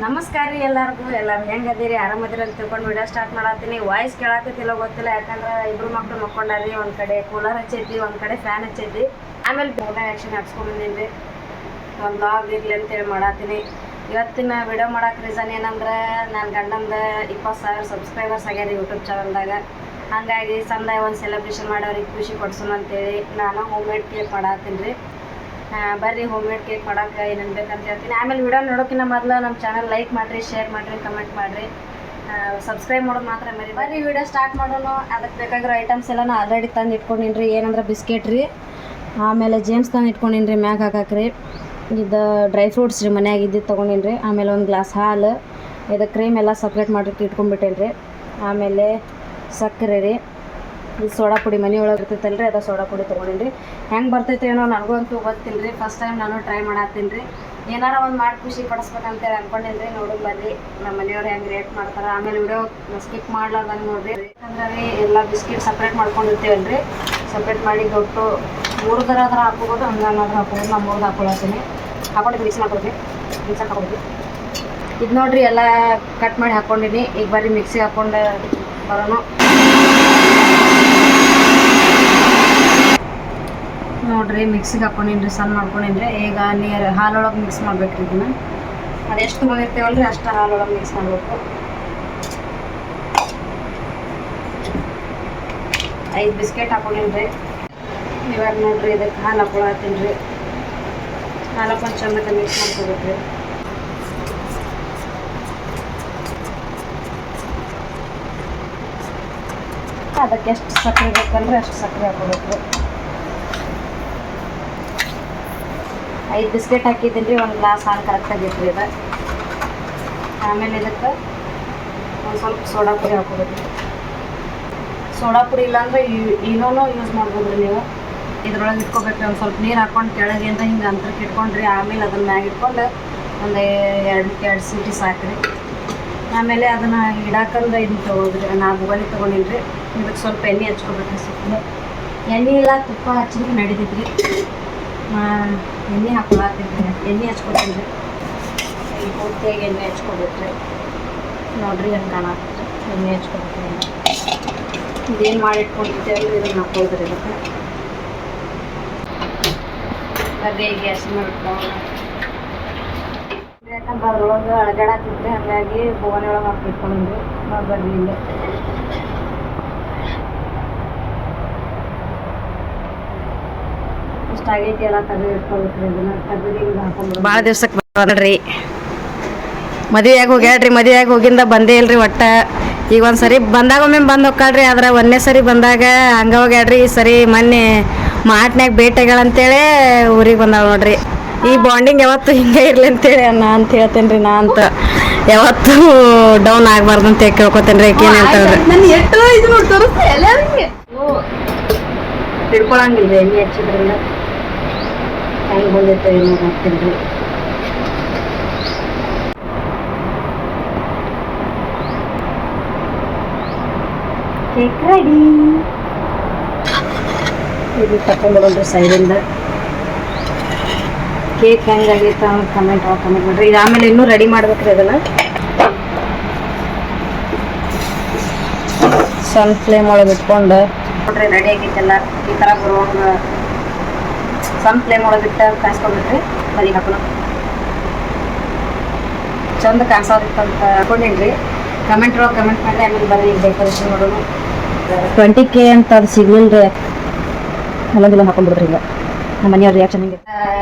ನಮಸ್ಕಾರ ರೀ ಎಲ್ಲರಿಗೂ ಹೆಂಗದಿರಿ ಆರಾಮದಿರಿ ಅಂತ ತಿಳ್ಕೊಂಡು ವಿಡಿಯೋ ಸ್ಟಾರ್ಟ್ ಮಾಡತ್ತೀನಿ ವಾಯ್ಸ್ ಕೇಳಾಕತ್ತಿಲ್ಲ ಗೊತ್ತಿಲ್ಲ ಯಾಕಂದ್ರೆ ಇಬ್ರು ಮಕ್ಕಳು ಮಕ್ಕೊಂಡಾರಿ ಒಂದು ಕಡೆ ಕೂಲರ್ ಹಚ್ಚೈತಿ ಒಂದು ಕಡೆ ಫ್ಯಾನ್ ಹಚ್ಚೈತಿ ಆಮೇಲೆ ಫೋಟೋ ಆ್ಯಕ್ಷನ್ ಹಾಕ್ಸ್ಕೊಂಡಿದ್ದೀನಿ ಒಂದು ಲಾಗ್ ಇರಲಿ ಅಂತೇಳಿ ಮಾಡತ್ತೀನಿ ಇವತ್ತಿನ ವಿಡಿಯೋ ಮಾಡೋಕೆ ರೀಸನ್ ಏನಂದ್ರೆ ನನ್ನ ಗಂಡಂದು 20,000 ಸಬ್ಸ್ಕ್ರೈಬರ್ಸ್ ಆಗ್ಯಾರ ಯೂಟ್ಯೂಬ್ ಚಾನಲ್ದಾಗ ಹಾಗಾಗಿ ಸಂದ ಒಂದು ಸೆಲೆಬ್ರೇಷನ್ ಮಾಡೋರಿಗೆ ಖುಷಿ ಕೊಡ್ಸೋಣ ಅಂತೇಳಿ ನಾನು ಹೋಮ್ ಮೇಡ್ ಕೇಕ್ ಮಾಡತ್ತೀನಿ ರೀ ಬರ್ರಿ ಹೋಮ್ ಮೇಡ್ ಕೇಕ್ ಮಾಡೋಕೆ ಏನೇನು ಬೇಕಂತ ಹೇಳ್ತೀನಿ ಆಮೇಲೆ ವಿಡಿಯೋ ನೋಡೋಕ್ಕಿಂತ ಮೊದಲು ನಮ್ಮ ಚಾನಲ್ ಲೈಕ್ ಮಾಡಿರಿ ಶೇರ್ ಮಾಡಿರಿ ಕಮೆಂಟ್ ಮಾಡಿರಿ ಸಬ್ಸ್ಕ್ರೈಬ್ ಮಾಡೋದು ಮಾತ್ರ ಮರಿ ಬರ್ರಿ ವಿಡಿಯೋ ಸ್ಟಾರ್ಟ್ ಮಾಡೋಣ ಅದಕ್ಕೆ ಬೇಕಾಗಿರೋ ಐಟಮ್ಸ್ ಎಲ್ಲ ನಾನು ಆಲ್ರೆಡಿ ತಂದು ಇಟ್ಕೊಂಡಿನಿ ರೀ ಏನಂದ್ರೆ ಬಿಸ್ಕೆಟ್ ರೀ ಆಮೇಲೆ ಜೇಮ್ಸ್ ತಂದು ಇಟ್ಕೊಂಡಿನಿ ರೀ ಮ್ಯಾಗ ಹಾಕಕ್ಕೆ ರೀ ಇದು ಡ್ರೈ ಫ್ರೂಟ್ಸ್ ರೀ ಮನ್ಯಾಗ ಇದ್ದಿದ್ದು ತೊಗೊಂಡಿನಿ ರೀ ಆಮೇಲೆ ಒಂದು ಗ್ಲಾಸ್ ಹಾಲು ಇದು ಕ್ರೀಮ್ ಎಲ್ಲ ಸಪ್ರೇಟ್ ಮಾಡಿ ಇಟ್ಕೊಂಡ್ಬಿಟ್ಟೇನಿ ರೀ ಆಮೇಲೆ ಸಕ್ಕರೆ ರೀ ಇದು ಸೋಡಾ ಪುಡಿ ಮನೆ ಒಳಗೆ ಇರ್ತೈತಲ್ಲ ರೀ ಅದು ಸೋಡಾ ಪುಡಿ ತೊಗೊಂಡಿನಿ ರೀ ಹೆಂಗೆ ಬರ್ತೈತೆ ಏನೋ ನನಗೂ ಅಂತೂ ಗೊತ್ತಿಲ್ಲ ರೀ ಫಸ್ಟ್ ಟೈಮ್ ನಾನು ಟ್ರೈ ಮಾಡತ್ತೀನಿ ರೀ ಏನಾರ ಒಂದು ಮಾಡಿ ಖುಷಿ ಪಡಿಸ್ಬೇಕಂತೇಳಿ ಅಂದ್ಕೊಂಡಿನಿ ರೀ ನೋಡೋದು ಬರ್ರಿ ನಮ್ಮ ಮನೆಯವ್ರು ಹೆಂಗೆ ರೇಟ್ ಮಾಡ್ತಾರೆ ಆಮೇಲೆ ವಿಡಿಯೋ ಸ್ಕಿಪ್ ಮಾಡ್ಲಾರ್ದಂಗೆ ನೋಡಿರಿ ಯಾಕಂದ್ರೆ ರೀ ಎಲ್ಲ ಬಿಸ್ಕಿಟ್ ಸಪ್ರೇಟ್ ಮಾಡ್ಕೊಂಡಿರ್ತೀವಲ್ಲ ರೀ ಸಪ್ರೇಟ್ ಮಾಡಿ ದೊಡ್ಡ 3 ಥರ ಆದ್ರೆ ಹಾಕೋಬೋದು ಹಂಗಾದ್ರೆ ಹಾಕೋಬೋದು ನಾನು 3 ಹಾಕೊಳತ್ತೀನಿ ಹಾಕೊಂಡು ಮಿಕ್ಸ್ ಮಾಡ್ಕೊಡ್ರಿ ಮಿಕ್ಸರ್ ಹಾಕೊಡ್ರಿ ಇದು ನೋಡಿರಿ ಎಲ್ಲ ಕಟ್ ಮಾಡಿ ಹಾಕ್ಕೊಂಡಿನಿ ಈಗ ಬರ್ರಿ ಮಿಕ್ಸಿಗೆ ಹಾಕ್ಕೊಂಡು ಬರೋಣ ನೋಡ್ರಿ ಮಿಕ್ಸಿಗೆ ಹಾಕೊಂಡಿನಿ ರೀ ಸಣ್ಣ ಮಾಡ್ಕೊಂಡಿನಿ ರೀ ಈಗ ನೀರು ಹಾಲೊಳಗೆ ಮಿಕ್ಸ್ ಮಾಡ್ಬೇಕು ರೀ ಇದನ್ನ ಅದೆಷ್ಟು ತೊಗೊಂಡಿರ್ತೀವಲ್ಲ ರೀ ಅಷ್ಟು ಹಾಲೊಳಗೆ ಮಿಕ್ಸ್ ಮಾಡಬೇಕು 5 ಬಿಸ್ಕೆಟ್ ಹಾಕೊಂಡಿನಿ ರೀ ಇವಾಗ ನೋಡ್ರಿ ಇದಕ್ಕೆ ಹಾಲು ಹಾಕೊಳತ್ತೀನಿ ರೀ ಹಾಲು ಹಾಕೊಂಡು ಚಂದಕ್ಕೆ ಮಿಕ್ಸ್ ಮಾಡ್ಕೋಬೇಕು ರೀ ಅದಕ್ಕೆ ಎಷ್ಟು ಸಕ್ಕರೆ ಬೇಕಂದ್ರೆ ಅಷ್ಟು ಸಕ್ಕರೆ ಹಾಕೋಬೇಕು 5 ಬಿಸ್ಕೆಟ್ ಹಾಕಿದ್ದೀನಿ ರೀ ಒಂದು ಗ್ಲಾಸ್ ಹಾಲು ಕರೆಕ್ಟಾಗಿತ್ತು ರೀ ಇದು ಆಮೇಲೆ ಇದಕ್ಕೆ ಒಂದು ಸ್ವಲ್ಪ ಸೋಡಾ ಪುಡಿ ಹಾಕೋಬೇಕು ಸೋಡಾ ಪುಡಿ ಇಲ್ಲಾಂದ್ರೆ ಏನೋ ಯೂಸ್ ಮಾಡ್ಬೋದು ರೀ ನೀವು ಇದ್ರೊಳಗೆ ಇಟ್ಕೋಬೇಕ್ರಿ ಒಂದು ಸ್ವಲ್ಪ ನೀರು ಹಾಕ್ಕೊಂಡು ಕೆಳಗೆ ಅಂತ ಹಿಂಗೆ ಅಂತರಕ್ಕೆ ಇಟ್ಕೊಂಡ್ರಿ ಆಮೇಲೆ ಅದನ್ನ ಮ್ಯಾಗ ಇಟ್ಕೊಂಡು ಒಂದು ಎರಡು ಸೀಟಿ ಸಾಕ್ರಿ ಆಮೇಲೆ ಅದನ್ನು ಇಡಾಕಂದ್ರೆ ಇದನ್ನ ತೊಗೊಳ್ರಿ ನಾನು ಬುಗಲಿ ತೊಗೊಂಡಿನಿ ರೀ ಇದಕ್ಕೆ ಸ್ವಲ್ಪ ಎಣ್ಣೆ ಹಚ್ಕೋಬೇಕ್ರಿ ಸ್ವಲ್ಪ ಎಣ್ಣೆ ಇಲ್ಲ ತುಪ್ಪ ಹಚ್ಚಿದ್ರೆ ನಡೀತೈತಿ ರೀ ಎಣ್ಣೆ ಹಾಕೊಳತ್ತೀನಿ ಎಣ್ಣೆ ಹಚ್ಕೊತೀನಿ ರೀ ಈ ಪೂರ್ತಿಯಾಗಿ ಎಣ್ಣೆ ಹಚ್ಕೋಬೇಕ್ರಿ ನೋಡ್ರಿ ಹೆಂಗೆ ಕಾಣತ್ತೆ ಎಣ್ಣೆ ಹಚ್ಕೋಬೇಕ್ರಿ ಇದೇನು ಮಾಡಿಟ್ಕೊಂಡಿರ್ತೇವಲ್ಲ ಇದನ್ನು ಹಾಕೋದ್ರಿ ಇದಕ್ಕೆ ಬರ್ರಿ ಗ್ಯಾಸ್ ಮಾಡ್ಕೊಂಡು ಯಾಕಂದ್ರೆ ಅದ್ರೊಳಗೆ ಅಳಗಾಡತ್ತಿದ್ರಿ ಹಾಗಾಗಿ ಬೋಗಣಿ ಒಳಗೆ ಹಾಕಿಟ್ಕೊಂಡಿದ್ರಿ ನೋಡಿ ಬರ್ರಿ ಇಲ್ಲೇ ಇಷ್ಟ ಆಗೈತಿ ಎಲ್ಲ ತೆಗೆದು ಇಟ್ಕೊಬೇಕ್ರಿ ಇದನ್ನ ತೆಗೆದು ಹಿಂಗೆ ಹಾಕೊಂಡ್ಬಿಡೋದು ಭಾಳ ದಿವ್ಸಕ್ಕೆ ಬರ್ರಿ ಮದುವೆಯಾಗಿ ಹೋಗ್ಯಾಡ್ರಿ ಮದುವೆಯಾಗಿ ಹೋಗಿಂದ ಬಂದೇ ಇಲ್ರಿ ಒಟ್ಟ ಈಗ ಒಂದು ಸರಿ ಬಂದಾಗ ಒಮ್ಮೆ ಬಂದು ಹೋಗ್ಕಾಳ್ರಿ ಆದ್ರೆ ಒಂದನೇ ಸರಿ ಬಂದಾಗ ಹಂಗೆ ಹೋಗ್ಯಾಡ್ರಿ ಈ ಸರಿ ಮೊನ್ನೆ ಮಾಟ್ನ್ಯಾಗ ಭೇಟಿಗಳಂತೇಳಿ ಊರಿಗೆ ಬಂದಾಳ ನೋಡ್ರಿ ಈ ಬಾಂಡಿಂಗ್ ಯಾವತ್ತು ಹಿಂಗೆ ಇರಲಿ ಅಂತೇಳಿ ನಾ ಅಂತ ಹೇಳ್ತೇನೆ ರೀ ನಾ ಅಂತ ಯಾವತ್ತೂ ಡೌನ್ ಆಗಬಾರ್ದು ಅಂತ ಕೇಳ್ಕೊತೇನೆ ರೀ ಏನ್ ಹೇಳ್ತಾಳ್ರಿ ತಿಳ್ಕೊಳಂಗಿಲ್ಲ ರೀ ಎಣ್ಣೆ ಹಚ್ಚಿದ್ರಿಂದ ಹೆಂಗೆ ಬಂದೈತೆ ಏನೋ ಹಾಕ್ತೀನಿ ರೀ ಕೇಕ್ ರೆಡಿ ಇದು ತಗೊಂಡ್ಬಿಡೋಣ್ರಿ ಸೈಡಿಂದ ಕೇಕ್ ಹೆಂಗಾಗಿತ್ತು ಅಂತ ಕಮೆಂಟ್ ಮಾಡ್ರಿ ಇದು ಆಮೇಲೆ ಇನ್ನೂ ರೆಡಿ ಮಾಡ್ಬೇಕ್ರಿ ಅದನ್ನು ಸಣ್ಣ ಫ್ಲೇಮ್ ಒಳಗೆ ಇಟ್ಕೊಂಡು ನೋಡ್ರಿ ರೆಡಿ ಆಗೈತೆಲ್ಲ ಈ ಥರ ಬರುವಾಗ ಸಣ್ಣ ಫ್ಲೇಮ್ ಒಳಗೆ ಇಟ್ಟು ಕಾಯಿಸ್ಕೊಂಡ್ಬಿಟ್ರಿ ಬರೀ ಹಾಕೋಣ ಚಂದ ಕಾಣಿಸೋದಿತ್ತಂತ ಹಾಕೊಂಡಿನಿ ರೀ ಕಮೆಂಟ್ ಒಳಗೆ ಕಮೆಂಟ್ ಮಾಡಿ ಆಮೇಲೆ ಬರ್ರಿ ಡೆಕೋರೇಷನ್ ಮಾಡೋಣ 20K ಅಂತ ಅದು ಸಿಗ್ಲಿಲ್ಲ ರೀ ಅಲ್ಲೊಂದಿಲ್ಲ ಹಾಕೊಂಡ್ಬಿಡ್ರಿ ಈಗ ನಮ್ಮ ಮನೆಯವ್ರ ರಿಯಾಕ್ಷನ್ ಹಿಂಗೆ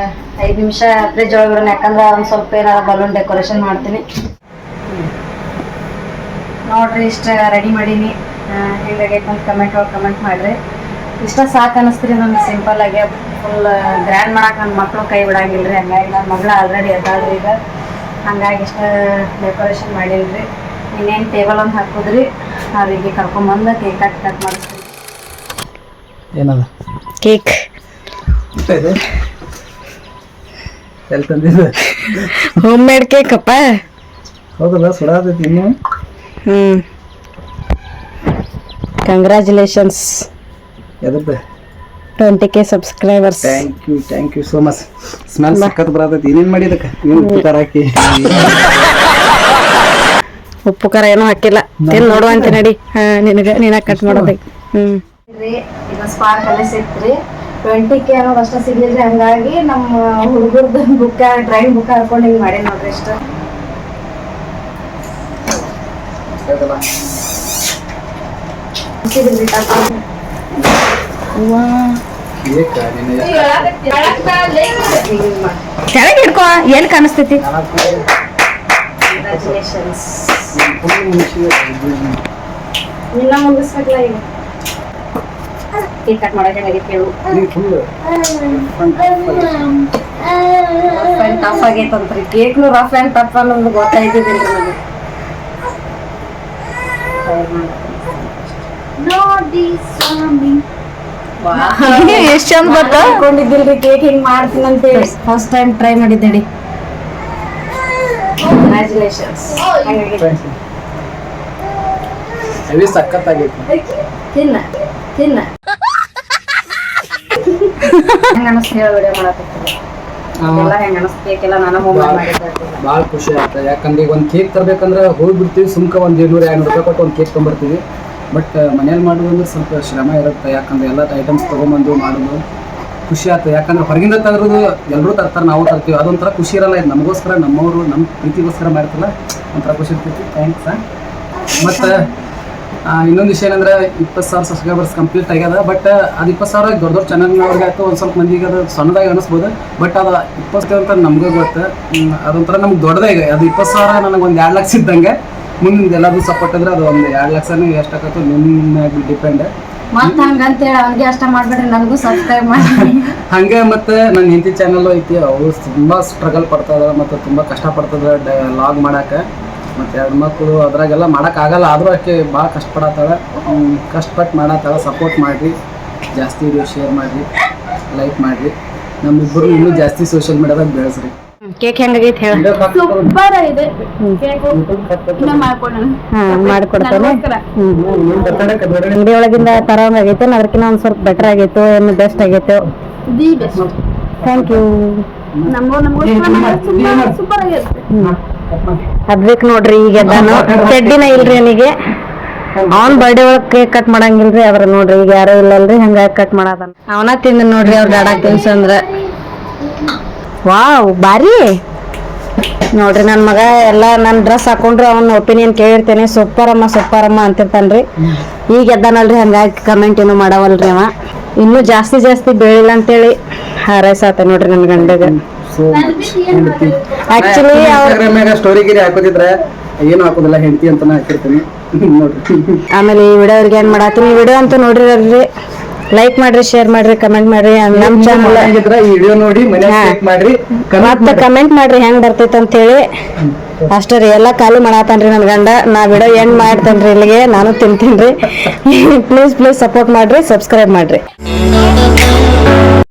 5 ನಿಮಿಷ ಫ್ರಿಜ್ ಒಳಗೆ ಬಿಡೋಣ ಯಾಕಂದ್ರೆ ಒಂದು ಸ್ವಲ್ಪ ಏನಾರ ಬಲೂನ್ ಡೆಕೋರೇಷನ್ ಮಾಡ್ತೀನಿ ನೋಡ್ರಿ ಇಷ್ಟ ರೆಡಿ ಮಾಡೀನಿ ಹೆಂಗಾಗೈತೆ ಅಂತ ಕಮೆಂಟ್ ಒಳಗೆ ಕಮೆಂಟ್ ಮಾಡಿರಿ ಇಷ್ಟ ಸಾಕು ಅನ್ನಿಸ್ತೀರಿ ನಮ್ಗೆ ಸಿಂಪಲ್ ಆಗಿ ಫುಲ್ ಗ್ರ್ಯಾಂಡ್ ಮಾಡಕ್ಕೆ ನನ್ನ ಮಕ್ಕಳು ಕೈ ಬಿಡಂಗಿಲ್ಲ ರೀ ಹಂಗಾಗಿ ನನ್ನ ಮಗಳು ಆಲ್ರೆಡಿ ಎದ್ದಾಳ್ರಿ ಈಗ ಹಂಗಾಗಿ ಇಷ್ಟ ಡೆಕೋರೇಷನ್ ಮಾಡೀನಿ ರೀ ಇನ್ನೇನು ಟೇಬಲ್ ಒಂದು ಹಾಕೋದ್ರಿ ಅವ್ರಿಗೆ ಕರ್ಕೊಂಬಂದು ಕೇಕ್ ಕಟ್ ಮಾಡಿಸ್ತೀವಿ ಏನದ ಕೇಕ್ ಹೋಮ್ ಮೇಡ್ ಕೇಕ್ ಅಪ್ಪ ಹೌದಲ್ಲ ಸುಡಾತೈತಿ ಇನ್ನು ಕಂಗ್ರ್ಯಾಚುಲೇಷನ್ಸ್ ಎದಕ್ಕೆ 20K subscribers thank you so much smell ಸಖತ್ ಬರತೈತಿ ಏನೇನು ಮಾಡಿದಕ್ಕೆ ಏನು ಹಾಕಿ ಉಪ್ಪು ಖಾರ ಏನೂ ಹಾಕಿಲ್ಲ ತಿನ್ ನೋಡುವಂತೆ ನಡಿ ನೀನ ಕಟ್ ಮಾಡೋದೈ ಈಗ ಸ್ಪಾರ್ಕ್ ಎಲ್ಲ ಸಿಕ್ತ್ರಿ 20K ಅನ್ನೋದು ಅಷ್ಟ ಸಿಗ್ಲಿಲ್ರಿ ಹಂಗಾಗಿ ನಮ್ಮ ಹುಡುಗರ್ದು ಬುಕ್ಕ ಡ್ರಾಯಿಂಗ್ ಬುಕ್ ಹಾಕೊಂಡು ಹಿಂಗ್ ಮಾಡಿ ನೋಡ್ರಿ ಇಷ್ಟ ಕೆಳಗೆ ಹಿಡ್ಕೊ ಎಲ್ಲಿ ಕಾಣಿಸ್ತೈತಿ ಇನ್ನ ಮುಗಿಸ್ಬೇಕಲ್ಲ ಈಗ ಕೇಕ್ ಕಟ್ ಮಾಡಕ್ಕೆ ಹೇಳು ಟಫ್ ಆಗೈತಂತ್ರಿ ಕೇಕ್ನು ರಫ್ ಅಂಡ್ ಟಫ್ ಅನ್ನೋದು ಗೊತ್ತಾಯ್ತಿದ್ರಿ ನನಗೆ ಎಷ್ಟ್ ಚಂದ ಬರ್ತಾ ಅನ್ಕೊಂಡಿದ್ದಿಲ್ರಿ ಕೇಕ್ ಹಿಂಗ್ ಮಾಡ್ತೀನಿ ಅಂತೇಳಿ ಫಸ್ಟ್ ಟೈಮ್ ಟ್ರೈ ಮಾಡಿದ್ದೇಳಿ ಕಂಗ್ರ್ಯಾಚುಲೇಷನ್ಸ್ ತಿನ್ನ ತಿನ್ನ ಹೆಂಗ ಅನಿಸ್ತು ಹೇಳ ವಿಡಿಯೋ ಮಾಡಕತ್ತೀನಿ ಹೆಂಗ ಅನಿಸ್ತು ಕೇಕ್ ಎಲ್ಲ ನಾನು ಹೋಮ್ಮೇಡ್ ಮಾಡಿದ್ದೆ ಭಾಳ ಖುಷಿ ಆಯ್ತು ಯಾಕಂದ್ರೆ ಈಗ ಒಂದು ಕೇಕ್ ತರ್ಬೇಕಂದ್ರೆ ಹೋಗ್ಬಿಡ್ತೀವಿ ಸುಮ್ಕ ಒಂದು 200-200 ರೂಪಾಯಿ ಕೊಟ್ಟು ಒಂದು ಕೇಕ್ ತೊಗೊಂಬರ್ತೀವಿ ಬಟ್ ಮನೇಲಿ ಮಾಡೋದು ಅಂದ್ರೆ ಸ್ವಲ್ಪ ಶ್ರಮ ಇರುತ್ತೆ ಯಾಕಂದ್ರೆ ಎಲ್ಲ ಐಟಮ್ಸ್ ತೊಗೊಂಬಂದು ಮಾಡೋದು ಖುಷಿ ಆಯ್ತು ಯಾಕಂದ್ರೆ ಹೊರಗಿಂದ ತರೋದು ಎಲ್ಲರೂ ತರ್ತಾರೆ ನಾವು ತರ್ತೀವಿ ಅದೊಂಥರ ಖುಷಿ ಇರಲ್ಲ ಇದು ನಮಗೋಸ್ಕರ ನಮ್ಮವರು ನಮ್ಮ ಪ್ರೀತಿಗೋಸ್ಕರ ಮಾಡ್ತಿಲ್ಲ ಒಂಥರ ಖುಷಿ ಇರ್ತೈತಿ ಥ್ಯಾಂಕ್ಸ್ ಮತ್ತು ಇನ್ನೊಂದು ವಿಷಯ ಏನಂದ್ರೆ 20,000 ಸಬ್ಸ್ಕ್ರೈಬರ್ಸ್ ಕಂಪ್ಲೀಟ್ ಆಗ್ಯದ ಬಟ್ ಅದು 20,000 ದೊಡ್ಡ ಚಾನಲ್ನವ್ರಿಗೆ ಆಯ್ತು ಒಂದು ಸ್ವಲ್ಪ ಮಂದಿಗೆ ಅದು ಸಣ್ಣದಾಗಿ ಅನಿಸ್ಬೋದು ಬಟ್ ಅದು 20 ಅಂತ ನಮ್ಗೆ ಗೊತ್ತು ಅದೊಂಥರ ನಮ್ಗೆ ದೊಡ್ಡದಾಗಿ ಅದು 20,000 ನನಗೆ ಒಂದು 2 ಲಕ್ಷ ಇದ್ದಂಗೆ ಮುಂದೆ ಎಲ್ಲಾದ್ರು ಸಪೋರ್ಟ್ ಅಂದ್ರೆ ಅದು ಒಂದು 2 ಲಕ್ಷನೇ ಎಷ್ಟಾಗತ್ತೋ ನಿಮ್ಮ ಮ್ಯಾಗ ಡಿಪೆಂಡ್ ಮತ್ತ ಹಂಗಂತೇಳಿ ಅವ್ನಿಗೆ ಅಷ್ಟ ಮಾಡ್ಬೇಡ್ರಿ ನನಗೂ ಸಬ್ಸ್ಕ್ರೈಬ್ ಮಾಡಿ ಹಂಗೆ ಮತ್ತೆ ನನ್ನ ಹೆಂಡತಿ ಚಾನಲ್ ಐತಿ ಅವ್ರು ತುಂಬಾ ಸ್ಟ್ರಗಲ್ ಪಡ್ತದ ಮತ್ತೆ ತುಂಬಾ ಕಷ್ಟ ಪಡ್ತದ ಲಾಗ್ ಮಾಡಕ್ಕೆ ಮತ್ತೆ 2 ಮಕ್ಕಳು ಅದ್ರಾಗೆಲ್ಲ ಆಗಲ್ಲ ಆದ್ರೂ ಆಕೆ ಭಾಳ ಕಷ್ಟಪಡತ್ತಾಳ ಕಷ್ಟಪಟ್ಟು ಮಾಡತ್ತಾಳ ಸಪೋರ್ಟ್ ಮಾಡಿರಿ ಜಾಸ್ತಿ ವಿಡಿಯೋ ಶೇರ್ ಮಾಡಿರಿ ಲೈಕ್ ಮಾಡಿರಿ ನಮ್ಮಿಬ್ಬರು ಇನ್ನೂ ಜಾಸ್ತಿ ಸೋಷಿಯಲ್ ಮೀಡಿಯಾದಾಗ ಬೆಳೆಸ್ರಿ ಕೇಕ್ ಹೆಂಗಾಗೈತೆ ಹೇಳ ಸೂಪರ್ ಆಗಿದೆ ಮಾಡ್ಕೊಡ್ತೇನೆ ಅಂಗಡಿ ಒಳಗಿಂದ ತರೋಂಗಾಗೈತೆ ಅದಕ್ಕಿಂತ ಒಂದ್ ಸ್ವಲ್ಪ ಬೆಟರ್ ಆಗೈತು ಏನು ಬೆಸ್ಟ್ ಆಗೈತು the best thank you super ಆಗೈತೆ ಅದ್ಬೇಕು ನೋಡ್ರಿ ಈಗ ನಾನು ಚಡ್ಡಿನ ಇಲ್ರಿ ನನಗೆ ಅವನ್ ಬರ್ಡೇ ಒಳಗ್ ಕೇಕ್ ಕಟ್ ಮಾಡಂಗಿಲ್ರಿ ಅದ್ರ ನೋಡ್ರಿ ಈಗ ಯಾರು ಇಲ್ಲಲ್ರಿ ಹಂಗಾಗಿ ಕಟ್ ಮಾಡದನ್ ಅವನ ತಿಂದ ನೋಡ್ರಿ ಅವ್ರ ದಾಡಾಕ್ ತಿನ್ಸಂದ್ರ ವಾವ್ ಬಾರಿ ನೋಡ್ರಿ ನನ್ ಮಗ ಎಲ್ಲಾ ನನ್ ಡ್ರೆಸ್ ಹಾಕೊಂಡ್ರು ಅವ್ನ ಒಪಿನಿಯನ್ ಕೇಳಿರ್ತೇನೆ ಸೂಪರ್ ಅಮ್ಮ ಅಂತಿರ್ತಾನ್ರಿ ಈಗ ಎದ್ದಾನಲ್ರಿ ಹಂಗಾಗಿ ಕಮೆಂಟ್ ಏನು ಮಾಡವಲ್ರಿ ಅವ ಇನ್ನೂ ಜಾಸ್ತಿ ಬೆಳಿಲ್ಲ ಅಂತೇಳಿ ಹಾರೈಸಾತ ನೋಡ್ರಿ ನನ್ ಗಂಡಗ ಆಕ್ಚುಲಿ ಸ್ಟೋರಿ ಗಿರಿ ಹಾಕೋದಿದ್ರೆ ಏನು ಹಾಕೋದಿಲ್ಲ ಹೆಂಡತಿ ಅಂತ ಹಾಕಿರ್ತೀನಿ ನೋಡ್ರಿ ಆಮೇಲೆ ಈ ವಿಡಿಯೋ ಅವ್ರಿಗೆ ಏನ್ ಮಾಡತ್ತೀನಿ ವಿಡಿಯೋ ಅಂತ ನೋಡ್ರಿ ಲೈಕ್ ಮಾಡ್ರಿ ಶೇರ್ ಮಾಡ್ರಿ ಕಮೆಂಟ್ ಮಾಡ್ರಿ ನಮ್ ಚಾನಲ್ ಈ ವಿಡಿಯೋ ನೋಡಿ ಮಾಡ್ರಿ ಮತ್ತೆ ಕಮೆಂಟ್ ಮಾಡ್ರಿ ಹೆಂಗ್ ಬರ್ತೈತೆ ಅಂತ ಹೇಳಿ ಅಷ್ಟೇ ರೀ ಎಲ್ಲಾ ಖಾಲಿ ಮಾಡಾತಾನ್ರಿ ನನ್ ಗಂಡ ನಾ ವಿಡಿಯೋ ಎಂಡ್ ಮಾಡ್ತೇನ್ರಿ ಇಲ್ಲಿಗೆ ನಾನು ತಿಂತೀನ್ರಿ ಪ್ಲೀಸ್ ಸಪೋರ್ಟ್ ಮಾಡ್ರಿ ಸಬ್ಸ್ಕ್ರೈಬ್ ಮಾಡ್ರಿ